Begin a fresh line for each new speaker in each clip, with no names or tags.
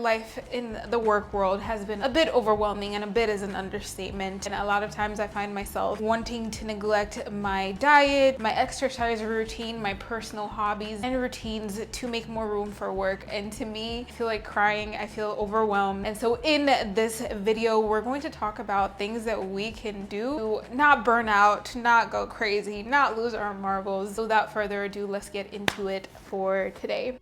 Life in the work world has been a bit overwhelming, and a bit is an understatement. And a lot of times I find myself wanting to neglect my diet, my exercise routine, my personal hobbies and routines to make more room for work. And to me, I feel like crying, I feel overwhelmed. And so in this video, we're going to talk about things that we can do to not burn out, not go crazy, not lose our marbles. So without further ado, let's get into it for today.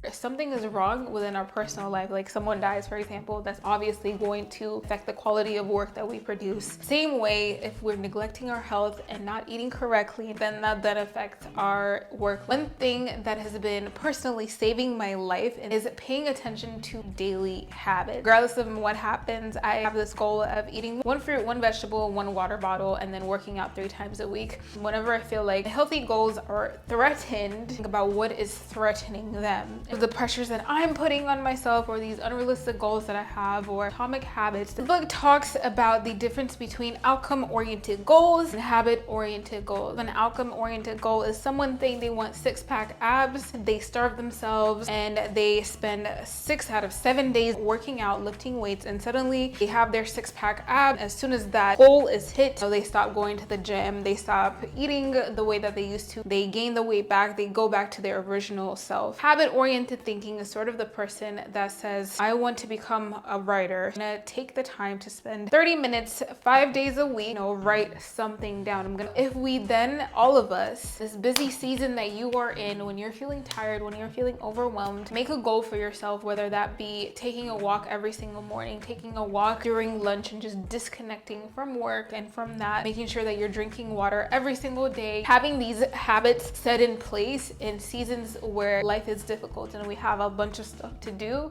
If something is wrong within our personal life, like someone dies, for example, that's obviously going to affect the quality of work that we produce. Same way, if we're neglecting our health and not eating correctly, then that affects our work. One thing that has been personally saving my life is paying attention to daily habits. Regardless of what happens, I have this goal of eating one fruit, one vegetable, one water bottle, and then working out 3 times a week. Whenever I feel like healthy goals are threatened, think about what is threatening them. The pressures that I'm putting on myself, or these unrealistic goals that I have, or atomic habits. The book talks about the difference between outcome-oriented goals and habit-oriented goals. An outcome-oriented goal is someone saying they want 6-pack abs, they starve themselves, and they spend 6 out of 7 days working out, lifting weights, and suddenly they have their 6-pack abs. As soon as that goal is hit, so they stop going to the gym, they stop eating the way that they used to, they gain the weight back, they go back to their original self. Habit-oriented thinking is sort of the person that says, I want to become a writer. I'm gonna take the time to spend 30 minutes, 5 days a week, write something down. If we then, all of us, this busy season that you are in, when you're feeling tired, when you're feeling overwhelmed, make a goal for yourself, whether that be taking a walk every single morning, taking a walk during lunch, and just disconnecting from work and from that, making sure that you're drinking water every single day, having these habits set in place in seasons where life is difficult and we have a bunch of stuff to do.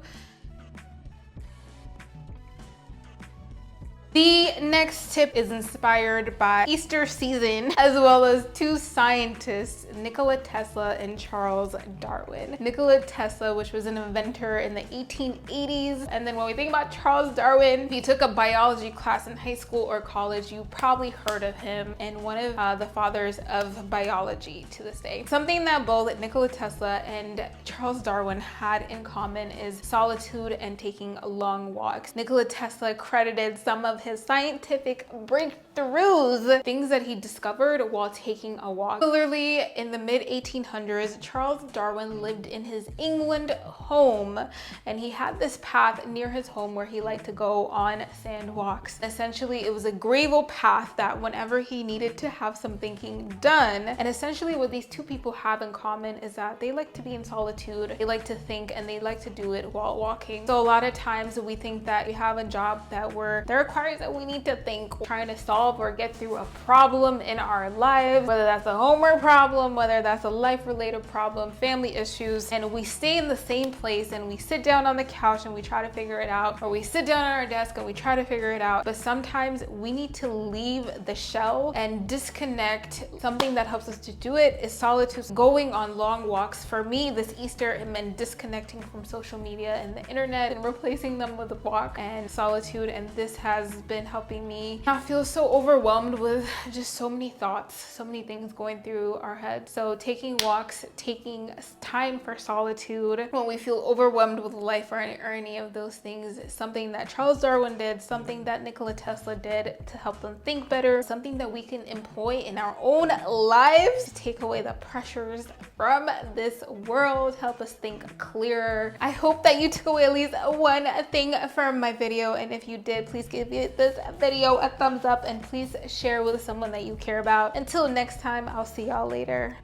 The next tip is inspired by Easter season, as well as 2 scientists, Nikola Tesla and Charles Darwin. Nikola Tesla, which was an inventor in the 1880s. And then when we think about Charles Darwin, if you took a biology class in high school or college, you probably heard of him, and one of the fathers of biology to this day. Something that both Nikola Tesla and Charles Darwin had in common is solitude and taking long walks. Nikola Tesla credited some of his scientific breakthroughs, things that he discovered while taking a walk. Similarly, in the mid-1800s, Charles Darwin lived in his England home, and he had this path near his home where he liked to go on sand walks. Essentially, it was a gravel path that whenever he needed to have some thinking done, and essentially what these 2 people have in common is that they like to be in solitude, they like to think, and they like to do it while walking. So a lot of times we think that we have a job that requires that we need to think, trying to solve or get through a problem in our lives, whether that's a homework problem, whether that's a life-related problem, family issues, and we stay in the same place and we sit down on the couch and we try to figure it out, or we sit down at our desk and we try to figure it out. But sometimes we need to leave the shell and disconnect. Something that helps us to do it is solitude, going on long walks. For me, this Easter, it meant disconnecting from social media and the internet and replacing them with a walk and solitude, and this has been helping me not feel so overwhelmed with just so many thoughts, so many things going through our heads. So taking walks, taking time for solitude when we feel overwhelmed with life or any of those things is something that Charles Darwin did, something that Nikola Tesla did to help them think better, something that we can employ in our own lives to take away the pressures from this world, help us think clearer. I hope that you took away at least one thing from my video, and if you did, please give this video a thumbs up and please share with someone that you care about. Until next time, I'll see y'all later.